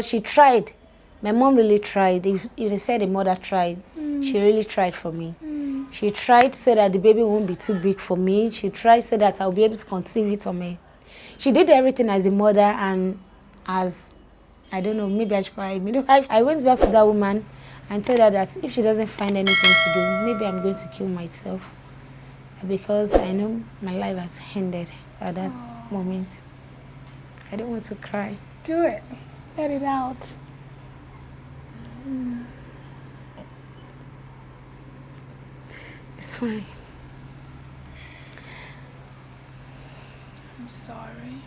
She tried. My mom really tried. If they said the mother tried, she really tried for me. She tried so that the baby won't be too big for me. She tried so that I'll be able to conceive it on me. She did everything as a mother and as, I don't know, maybe I should call her a midwife. I went back to that woman and told her that if she doesn't find anything to do, maybe I'm going to kill myself. Because I know my life has ended at that moment. I don't want to cry. Do it. Let it out. It's fine. I'm sorry.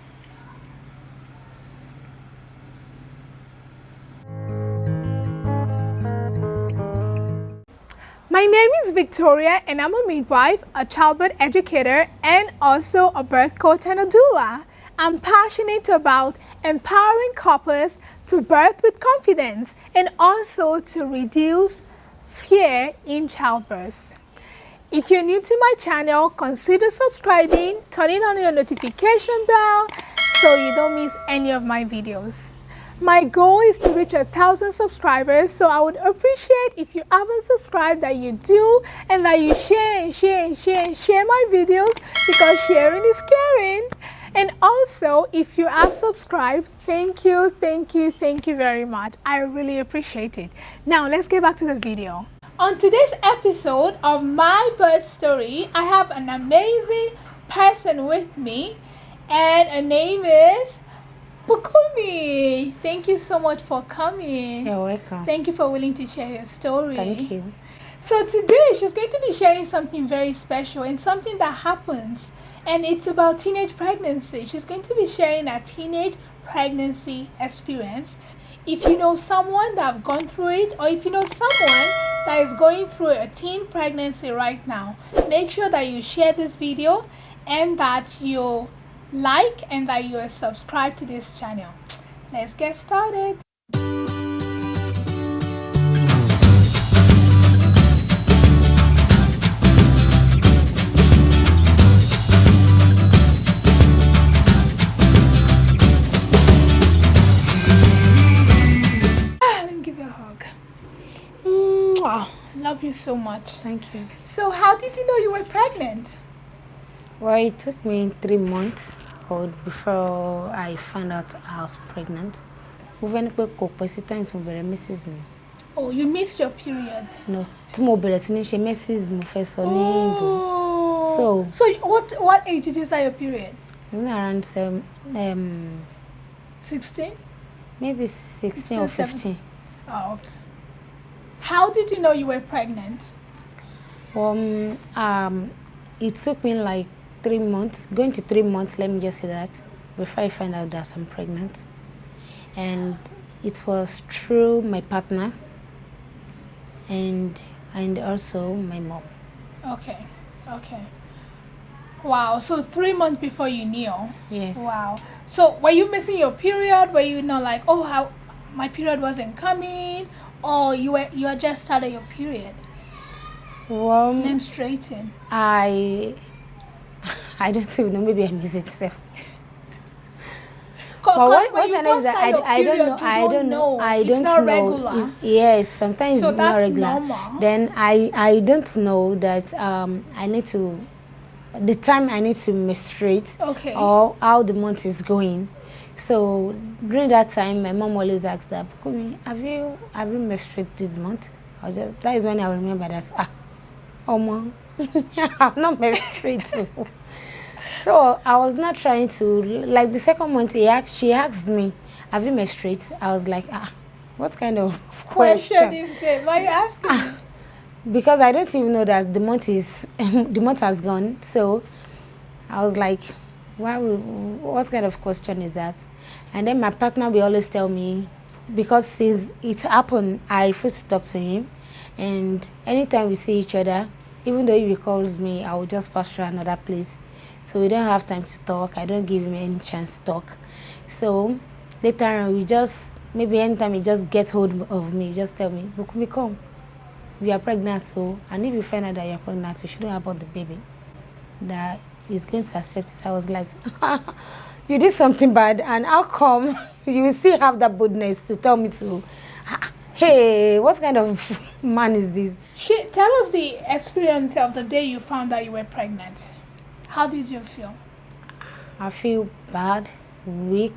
My name is Victoria and I'm a midwife, a childbirth educator, and also a birth coach and a doula. I'm passionate about empowering couples to birth with confidence and also to reduce fear in childbirth. If you're new to my channel, consider subscribing, turning on your notification bell so you don't miss any of my videos. My goal is to reach 1,000 subscribers, so I would appreciate if you haven't subscribed that you do and that you share my videos, because sharing is caring. And also, if you have subscribed, thank you very much. I really appreciate it. Now let's get back to the video. On today's episode of my birth story, I have an amazing person with me, and her name is Bukumi. Thank you so much for coming. You're welcome. Thank you for willing to share your story. Thank you. So today she's going to be sharing something very special and something that happens, and it's about teenage pregnancy. She's going to be sharing a teenage pregnancy experience. If you know someone that have gone through it, or if you know someone that is going through a teen pregnancy right now, make sure that you share this video and that you like and that you are subscribed to this channel. Let's get started. Let me give you a hug. Love you so much. Thank you. So how did you know you were pregnant? Well, it took me 3 months old before I found out I was pregnant. Oh, you missed your period. No, she misses my first son. Oh. So what age did you start your period? Around 16? maybe 16 or 15. Oh. How did you know you were pregnant? It took me like 3 months, going to 3 months, let me just say that, before I found out that I'm pregnant. And it was through my partner and also my mom. Okay. Wow, so 3 months before you knew? Yes. Wow. So were you missing your period? Were you not like, oh, how my period wasn't coming? Or you had just started your period? Well, menstruating. I don't even know, maybe I miss it self. But I don't know. It's not regular. Yes, sometimes so it's not regular. Normal. Then I don't know that I need to, the time I need to menstruate, okay, or how the month is going. So during that time, my mom always asks that, have you menstruated this month? That is when I remember that mom, I'm not menstruating. So I was not trying to, like the second month she asked me, have you menstruated? I was like, what kind of question is this? Why are you asking? Because I don't even know that the month has gone. So I was like, what kind of question is that? And then my partner will always tell me, because since it happened, I refuse to talk to him. And anytime we see each other, even though he calls me, I will just pass through another place. So we don't have time to talk. I don't give him any chance to talk. So later on, maybe anytime he just gets hold of me, just tell me, Bukumi, come. We are pregnant, so, and if you find out that you're pregnant, you shouldn't abort the baby. That he's going to accept it. I was like, you did something bad, and how come you will still have that boldness to tell me to, hey, what kind of man is this? Tell us the experience of the day you found out you were pregnant. How did you feel? I feel bad, weak.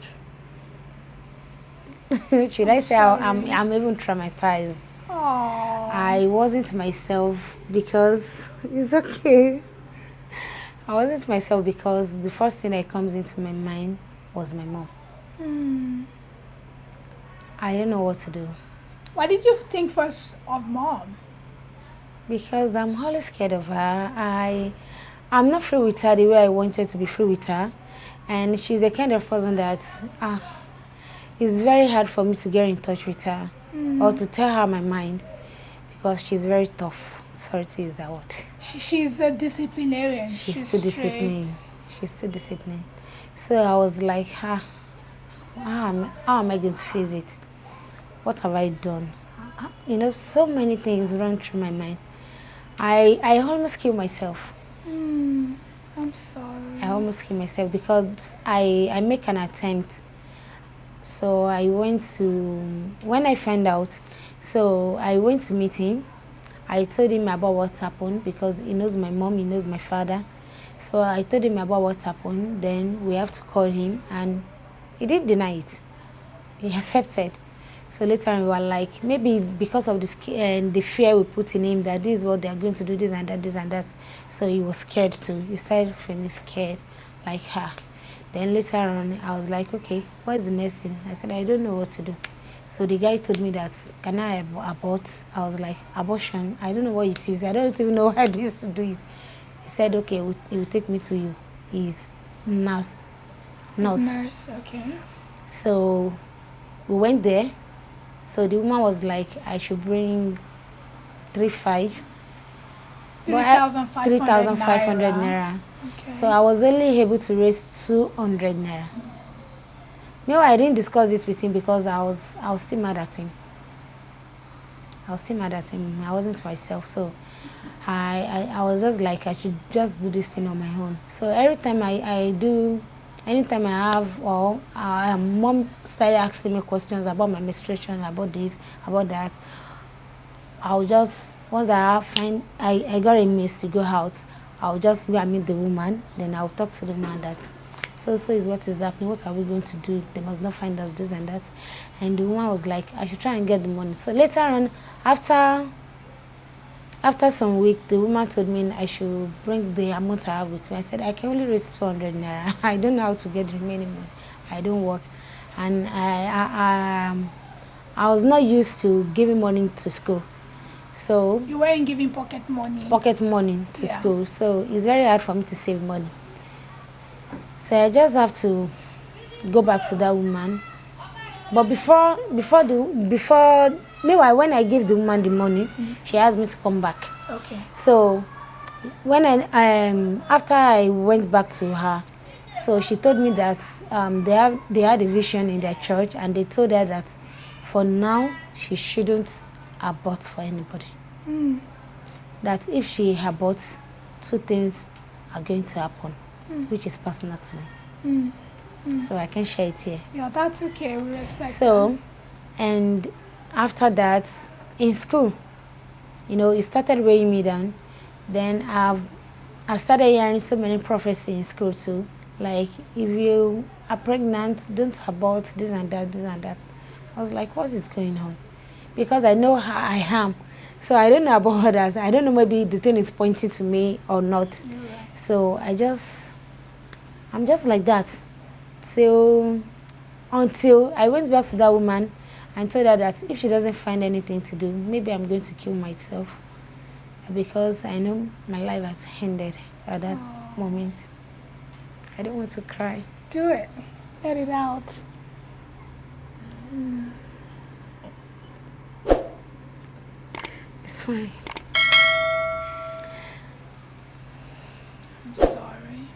Should I say I'm even traumatized? Aww. I wasn't myself because it's okay. I wasn't myself because the first thing that comes into my mind was my mom. I don't know what to do. Why did you think first of mom? Because I'm always scared of her. I'm not free with her the way I wanted to be free with her. And she's the kind of person that it's very hard for me to get in touch with her or to tell her my mind because she's very tough. Sorry to use that word. She's a disciplinarian. She's too disciplined. She's too disciplined. So I was like, how am I going to face it? What have I done? You know, so many things run through my mind. I almost killed myself. I'm sorry. I almost killed myself because I make an attempt. So I went to, when I found out, so I went to meet him. I told him about what happened because he knows my mom, he knows my father. So I told him about what happened. Then we have to call him, and he didn't deny it. He accepted. So later on we were like, maybe it's because of the fear we put in him that this is what they are going to do, this and that, this and that. So he was scared too. He started feeling scared, like her. Then later on, I was like, okay, what's the next thing? I said, I don't know what to do. So the guy told me that, can I abort? I was like, abortion? I don't know what it is. I don't even know how they used to do it. He said, okay, he will take me to you. He's nurse. Nurse, okay. So we went there. So the woman was like, I should bring 3,500 naira. Okay. So I was only able to raise 200 naira. Meanwhile, I didn't discuss it with him because I was still mad at him. I wasn't myself. So I was just like, I should just do this thing on my own. So every time anytime I have, or mom started asking me questions about my menstruation, about this, about that, I'll just, once I got a miss to go out, I'll just go and meet the woman, then I'll talk to the woman that, so is what is happening, what are we going to do? They must not find us this and that. And the woman was like, I should try and get the money. So later on, after some week, the woman told me I should bring the amount I have with me. I said, I can only raise 200 naira. I don't know how to get the remaining money. I don't work. And I was not used to giving money to school. So you weren't giving pocket money to school. So it's very hard for me to save money. So I just have to go back to that woman. But meanwhile, when I gave the woman the money, she asked me to come back. Okay. So when after I went back to her, so she told me that they had a vision in their church, and they told her that for now she shouldn't abort for anybody. That if she aborts, two things are going to happen, which is personal to me. So I can share it here. Yeah, that's okay. We respect So, and after that, in school, you know, it started weighing me down. Then I started hearing so many prophecies in school too. Like, if you are pregnant, don't abort, this and that, this and that. I was like, what is going on? Because I know how I am. So I don't know about others. I don't know, maybe the thing is pointing to me or not. So I'm just like that. So until I went back to that woman and told her that if she doesn't find anything to do, maybe I'm going to kill myself. Because I know my life has ended at that moment. I don't want to cry. Do it. Let it out. It's fine. I'm sorry.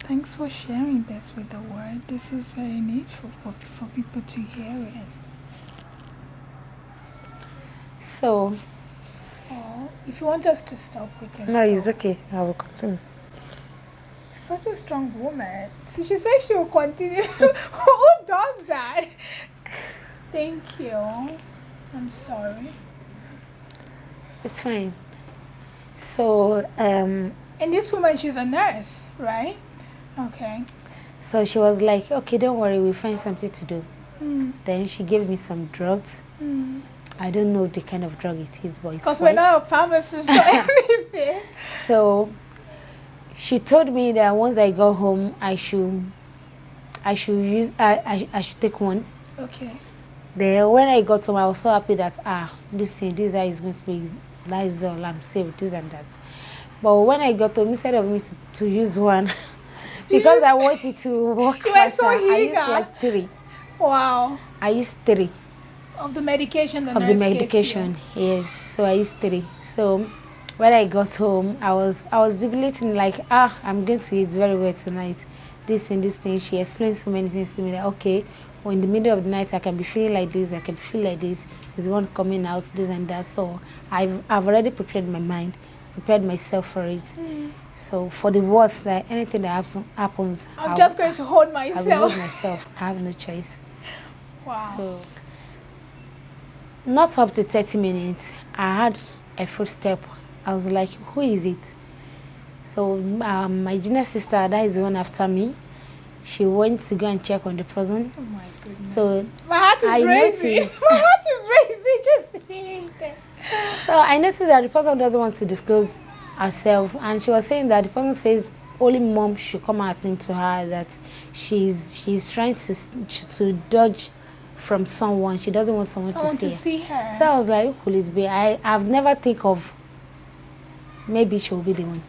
Thanks for sharing this with the world. This is very needful for people to hear it. So if you want us to stop, we can No, stop. it's okay. I will continue. Such a strong woman. So she says she will continue. Who does that? Thank you. I'm sorry. It's fine. So, And this woman, she's a nurse, right? Okay. so she was like, okay, don't worry, we'll find something to do. Then she gave me some drugs. I don't know the kind of drug it is, but it's Because we're white. not a pharmacist or anything. So she told me that once I go home, I should take one. Okay. Then when I got home, I was so happy that this is how it's going to be. That is all, I'm safe, this and that. But when I got home, instead of me to use one, because I wanted to work You were so faster, I used eager. like 3. Wow. I used 3 Of the medication of the nurse gave medication. Yes, so I used 3. So when I got home, I was jubilating like, I'm going to eat very well tonight. This and this thing. She explained so many things to me that okay, or in the middle of the night I can be feeling like this, I can feel like this. There's one coming out, this and that. So I've already prepared my mind, prepared myself for it. So for the worst, that anything that happens, I'm just going to hold I will myself. hold myself. I have no choice. Wow. So not up to 30 minutes, I had a footstep. I was like, who is it? So my junior sister, that is the one after me, she went to go and check on the person. Oh my goodness. So My heart is I racing. noticed. My heart is racing just hearing this. So I noticed that the person doesn't want to disclose herself, and she was saying that the person says only mom should come out into her, that she's trying to dodge from someone. She doesn't want someone Someone to to see her. see her. So I was like, who could it be? I've never think of maybe she will be the one,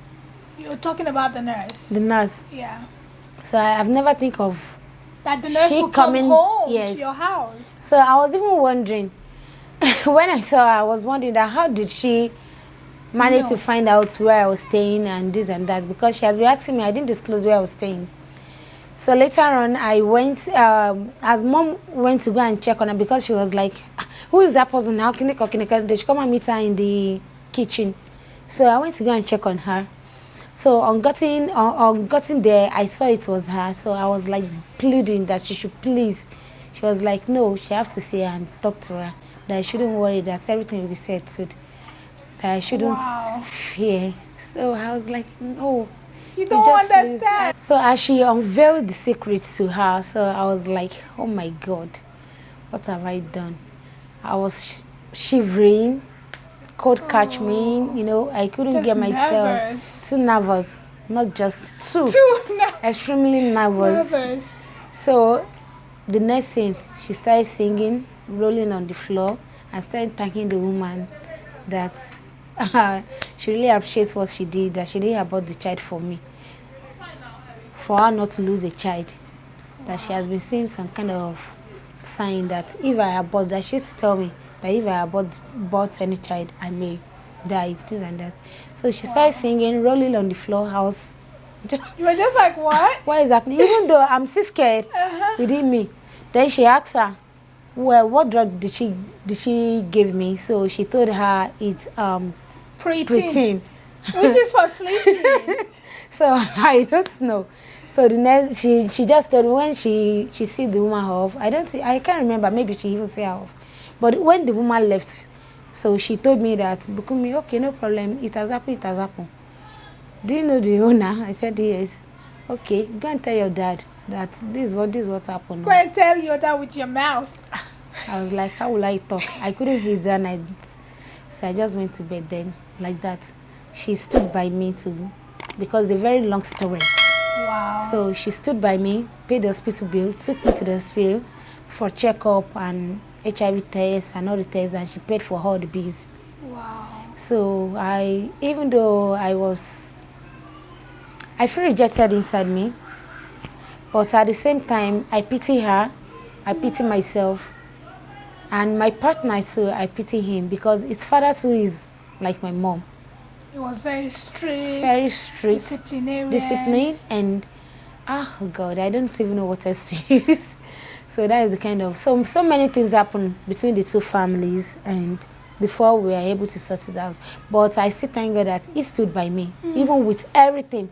You're talking about the nurse. the nurse. Yeah. So I've never think of. That the nurse She will come coming- home yes. to your house. So I was even wondering when I saw her, I was wondering that how did she manage No. to find out where I was staying and this and that, because she has been asking me. I didn't disclose where I was staying. So later on, I went, as mom went to go and check on her, because she was like, who is that person? How can they come and meet her in the kitchen? So I went to go and check on her. So on getting there, I saw it was her. So I was like pleading that she should please. She was like, no, she have to see her and talk to her. That I shouldn't worry, that everything will be settled. That I shouldn't Wow. fear. So I was like, no. You don't just please. understand. So as she unveiled the secret to her, so I was like, oh my God, what have I done? I was shivering, cold catch me, I couldn't Just get myself nervous. too nervous, not just two, Too extremely nervous. nervous. So the next thing, she started singing, rolling on the floor, and started thanking the woman that she really appreciates what she did, that she didn't abort the child for me, for her not to lose a child, that she has been seeing some kind of sign that if I abort, that she used to tell me that if I abort any child, I may die, this and that. So she started singing, rolling on the floor. I was You were just like, what? what is happening? Even though I'm still scared within me. Then she asked her, well, what drug did she give me? So she told her it's Preteen. preteen. Which is for sleeping. So I don't know. So the next she just told me when she see the woman off. I can't remember, maybe she even say her off. But when the woman left, so she told me that, Bukumi, okay, no problem, it has happened. Do you know the owner? I said yes. Okay, go and tell your dad that this is what happened. Go and tell you that with your mouth. I was like, how will I talk? I couldn't hear that night. So I just went to bed then, like that. She stood by me too, because it's a very long story. Wow. So she stood by me, paid the hospital bill, took me to the hospital for checkup and HIV tests and all the tests, and she paid for all the bills. Wow. So even though I feel rejected inside me, but at the same time, I pity her, I pity myself, and my partner too, I pity him, because his father too is like my mom. It was very strict. Very strict, Disciplinarian. and oh God, I don't even know what else to use. So that is the kind of so many things happen between the two families, and before we were able to sort it out. But I still thank God that he stood by me, even with everything.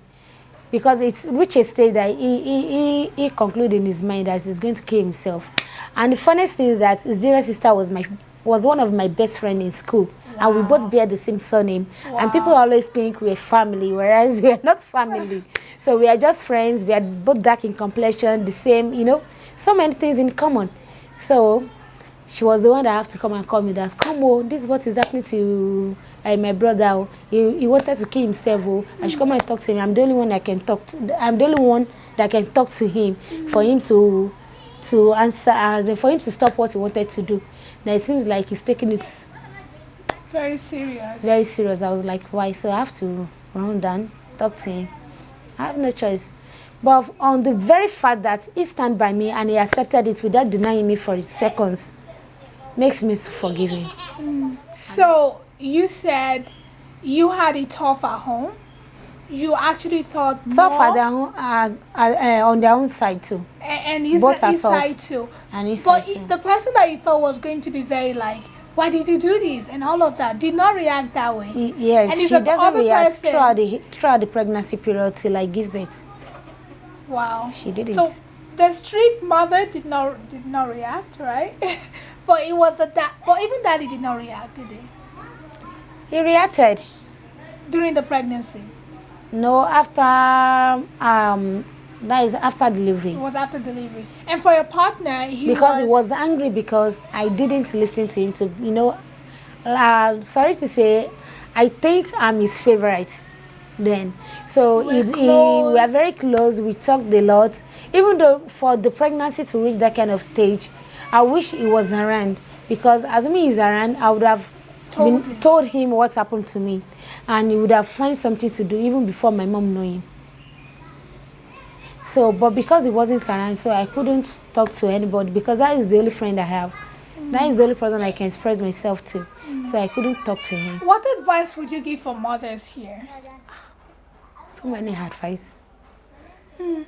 Because it's reached a stage that he concluded in his mind that he's going to kill himself. And the funniest thing is that his junior sister was one of my best friends in school. Wow. And we both bear the same surname. Wow. And people always think we're family, whereas we're not family. So we are just friends. We are both dark in complexion, the same, you know, so many things in common. So she was the one that have to come and call me. That's come, oh, this is what is happening to my brother. He wanted to kill himself. Oh, I should come and talk to him. I'm the only one that can talk to. I'm the only one that can talk to him for him to answer us and for him to stop what he wanted to do. Now it seems like he's taking it very serious. Very serious. I was like, why? So I have to run down, talk to him. I have no choice. But on the very fact that he stand by me and he accepted it without denying me for seconds, makes me to forgive him. So you said you had it tough at home. You actually thought tough at their own, on their own side too. And his side too. And his but side too. The person that you thought was going to be very like, why did you do this and all of that, did not react that way. Yes, and she doesn't react throughout the pregnancy period till I give birth. Wow. She didn't. So the strict mother did not react, right? But it was but even daddy did not react, did he? He reacted. During the pregnancy? No, after that is after delivery. It was after delivery. And for your partner, he was angry because I didn't listen to him. To you know, sorry to say, I think I'm his favorite. Then, so we were very close. We talked a lot. Even though for the pregnancy to reach that kind of stage, I wish he was around, because assuming he's around, I would have told him what happened to me, and he would have found something to do even before my mom knew him. So, but because he wasn't around, so I couldn't talk to anybody, because that is the only friend I have. That is the only person I can express myself to. So I couldn't talk to him. What advice would you give for mothers here? So many advice.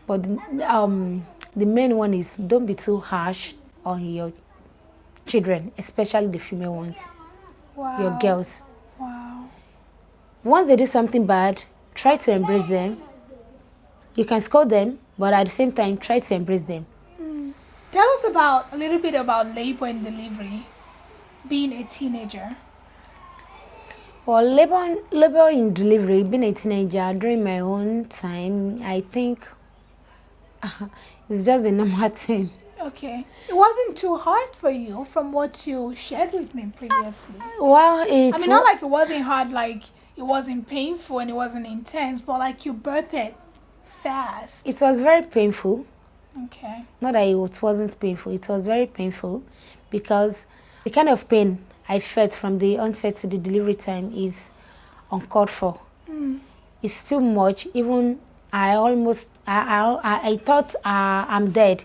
But the main one is don't be too harsh on your children, especially the female ones. Wow. Your girls. Wow. Once they do something bad, try to embrace them. You can scold them, but at the same time, try to embrace them. Tell us a little bit about labor and delivery, being a teenager. Well, labor in delivery, being a teenager during my own time, I think it's just a normal thing. Okay. It wasn't too hard for you from what you shared with me previously. Well, not like it wasn't hard, like it wasn't painful and it wasn't intense, but like you birthed it fast. It was very painful. Okay. Not that it wasn't painful. It was very painful because the kind of pain I felt from the onset to the delivery time is uncalled for. It's too much. Even I thought I'm dead.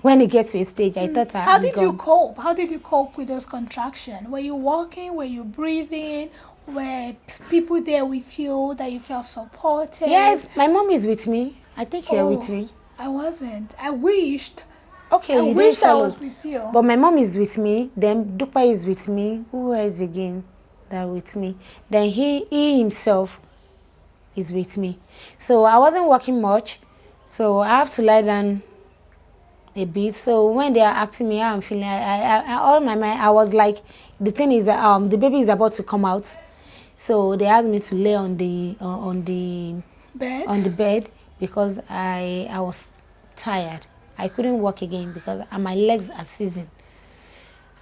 When it gets to a stage, I thought I'm gone. How did you cope? How did you cope with those contractions? Were you walking? Were you breathing? Were people there with you that you felt supported? Yes, my mom is with me. I think you're with me. I wasn't. I wished. Okay, I wished I was with you. But my mom is with me. Then Dupa is with me. Who else again that with me? Then he himself is with me. So I wasn't working much. So I have to lie down a bit. So when they are asking me how I'm feeling, I all my mind, I was like, the thing is that the baby is about to come out. So they asked me to lay on the bed because I was tired. I couldn't walk again because my legs are seizing.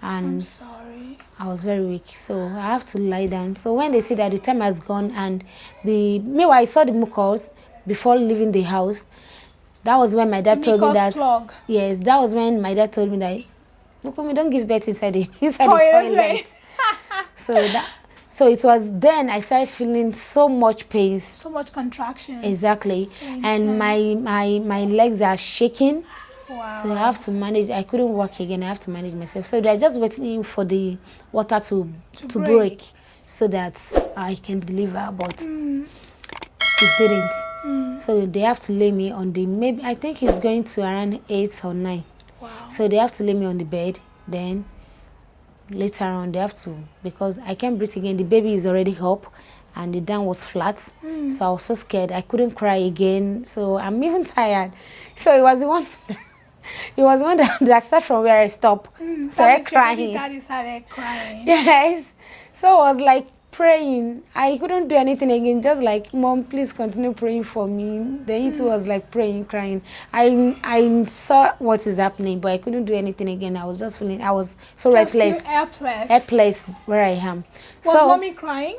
And I'm sorry. I was very weak, so I have to lie down. So when they see that the time has gone and meanwhile I saw the mucus before leaving the house, that was when my dad told me that. Plug. Yes, that was when my dad told me that, look, we don't give birth inside the toilet. So it was then I started feeling so much pain. So much contractions. Exactly. So and my legs are shaking. Wow. So I have to manage. I couldn't walk again. I have to manage myself. So they're just waiting for the water to break so that I can deliver. But it didn't. So they have to lay me on maybe I think it's going to around 8 or 9. Wow. So they have to lay me on the bed. Then later on they have to, because I can't breathe again. The baby is already up and the down was flat. So I was so scared. I couldn't cry again. So I'm even tired. So it was the one it was the one that started from where I stopped. Started crying. Daddy started crying. Yes. So I was like praying. I couldn't do anything again. Just like, Mom, please continue praying for me. Then it was like praying, crying. I saw what is happening, but I couldn't do anything again. I was just feeling, I was so Just restless. feel airless. Helpless where I am. Was So mommy crying?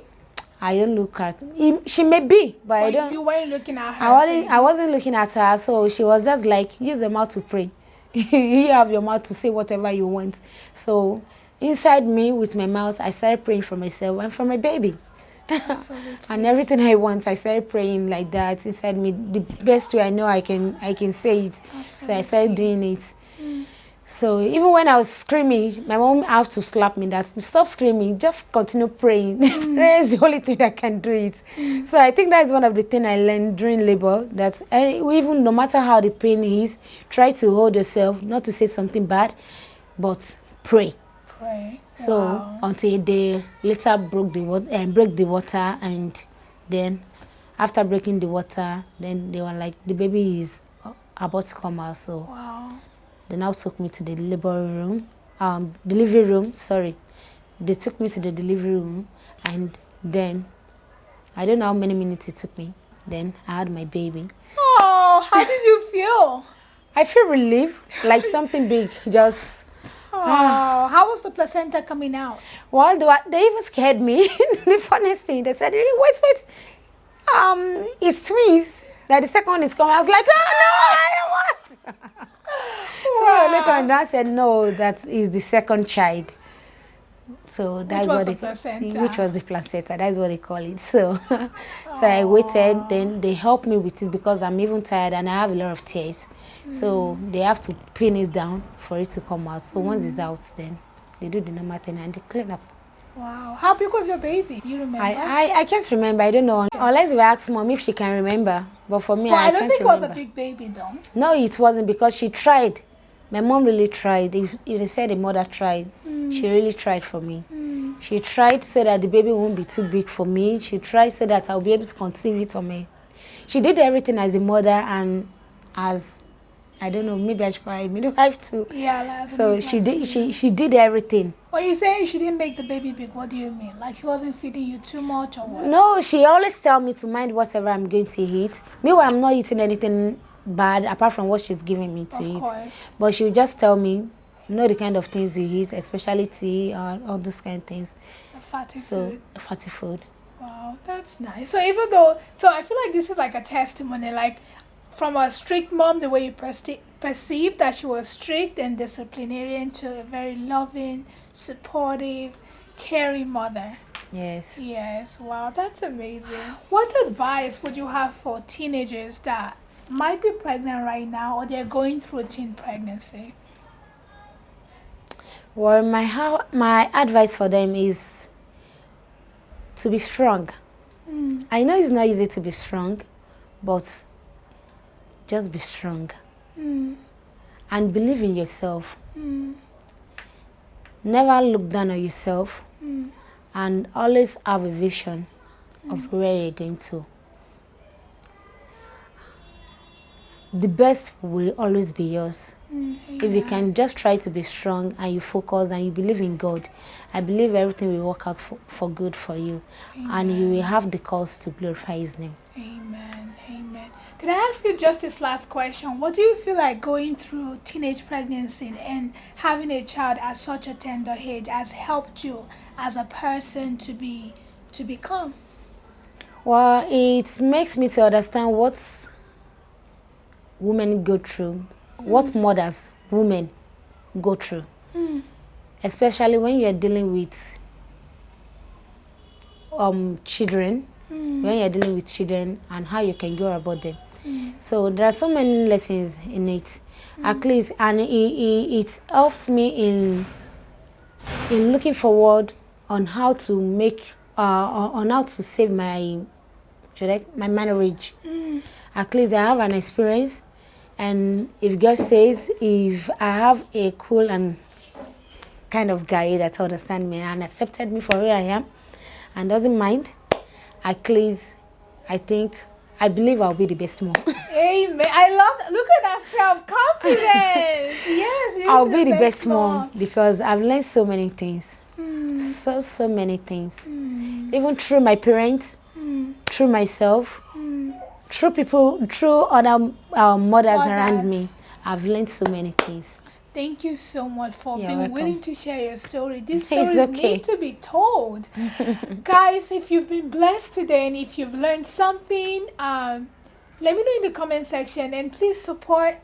I don't look at she may be, but I don't. You weren't looking at her. I wasn't looking at her, so she was just like, use your mouth to pray. You have your mouth to say whatever you want. So inside me, with my mouth, I started praying for myself and for my baby. And everything I want, I started praying like that inside me. The best way I know I can say it. Absolutely. So I started doing it. So even when I was screaming, my mom had to slap me that, stop screaming, just continue praying. Prayer is the only thing that can do it. So I think that is one of the things I learned during labor, that even no matter how the pain is, try to hold yourself, not to say something bad, but pray. Pray. So until they later break the water, and then after breaking the water, then they were like, the baby is about to come out. So they now took me to the delivery room. Sorry, they took me to the delivery room, and then I don't know how many minutes it took me. Then I had my baby. Oh, how did you feel? I feel relieved, like something big just. Oh, how was the placenta coming out? Well, they even scared me. The funniest thing, they said, wait, it's twins. That the second one is coming. I was like, oh no, I don't want. Well, later on, I said, no, that is the second child. So that's what they call it. Which was the placenta. That's what they call it. So, so I waited. Then they helped me with it because I'm even tired and I have a lot of tears. So they have to pin it down for it to come out. So once it's out, then they do the normal thing and they clean up. Wow. How big was your baby? Do you remember? I can't remember. I don't know. Unless we ask Mom if she can remember. But for me, I can't remember. I don't think it was a big baby though. No, it wasn't, because she tried. My mom really tried. If they said the mother tried, she really tried for me. She tried so that the baby won't be too big for me. She tried so that I'll be able to conceive it on me. She did everything as a mother and as, I don't know, maybe I should call her a midwife too. Yeah, so she did everything. When you say she didn't make the baby big, what do you mean? Like she wasn't feeding you too much or what? No, she always tell me to mind whatever I'm going to eat. Meanwhile, I'm not eating anything bad apart from what she's giving me to eat. But she would just tell me, you know, the kind of things you eat, especially tea or all those kind of things. Fatty food. Fatty food. Wow, that's nice. So even though, I feel like this is like a testimony, like from a strict mom, the way you perceived that she was strict and disciplinarian, to a very loving, supportive, caring mother. Yes. Yes. Wow, that's amazing. What advice would you have for teenagers that might be pregnant right now or they're going through a teen pregnancy? Well, my advice for them is to be strong. I know it's not easy to be strong, but just be strong. And believe in yourself. Never look down on yourself. And always have a vision of where you're going to. The best will always be yours. If you can just try to be strong and you focus and you believe in God, I believe everything will work out for good for you. And you will have the cause to glorify His name. Amen. Amen. Could I ask you just this last question? What do you feel like going through teenage pregnancy and having a child at such a tender age has helped you as a person to become? Well, it makes me to understand what women go through, what mothers, women go through. Especially when you're dealing with children, when you're dealing with children and how you can go about them. So there are so many lessons in it, at least, and it helps me in looking forward on how to make on how to save my marriage. At least I have an experience, and if God says if I have a cool and kind of guy that understands me and accepted me for who I am and doesn't mind, at least I believe I'll be the best mom. Amen. I love, look at that self-confidence. Yes, I'll be the best mom because I've learned so many things. So many things. Even through my parents, through myself, through people, through other mothers around me. I've learned so many things. Thank you so much for You're being welcome. willing to share your story. These It's stories okay. need to be told. Guys, if you've been blessed today and if you've learned something, let me know in the comment section, and please support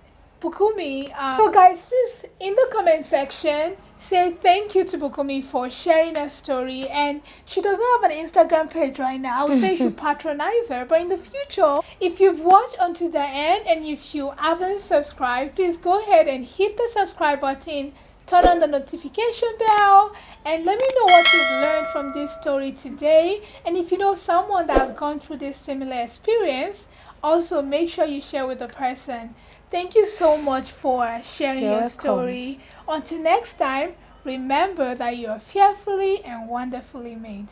Bukumi. So guys, please in the comment section say thank you to Bukumi for sharing her story. And she does not have an Instagram page right now. I would say you should patronize her, but in the future, if you've watched until the end and if you haven't subscribed, please go ahead and hit the subscribe button, turn on the notification bell, and let me know what you've learned from this story today. And if you know someone that has gone through this similar experience, also make sure you share with the person. Thank you so much for sharing You're your welcome. story. Until next time, remember that you are fearfully and wonderfully made.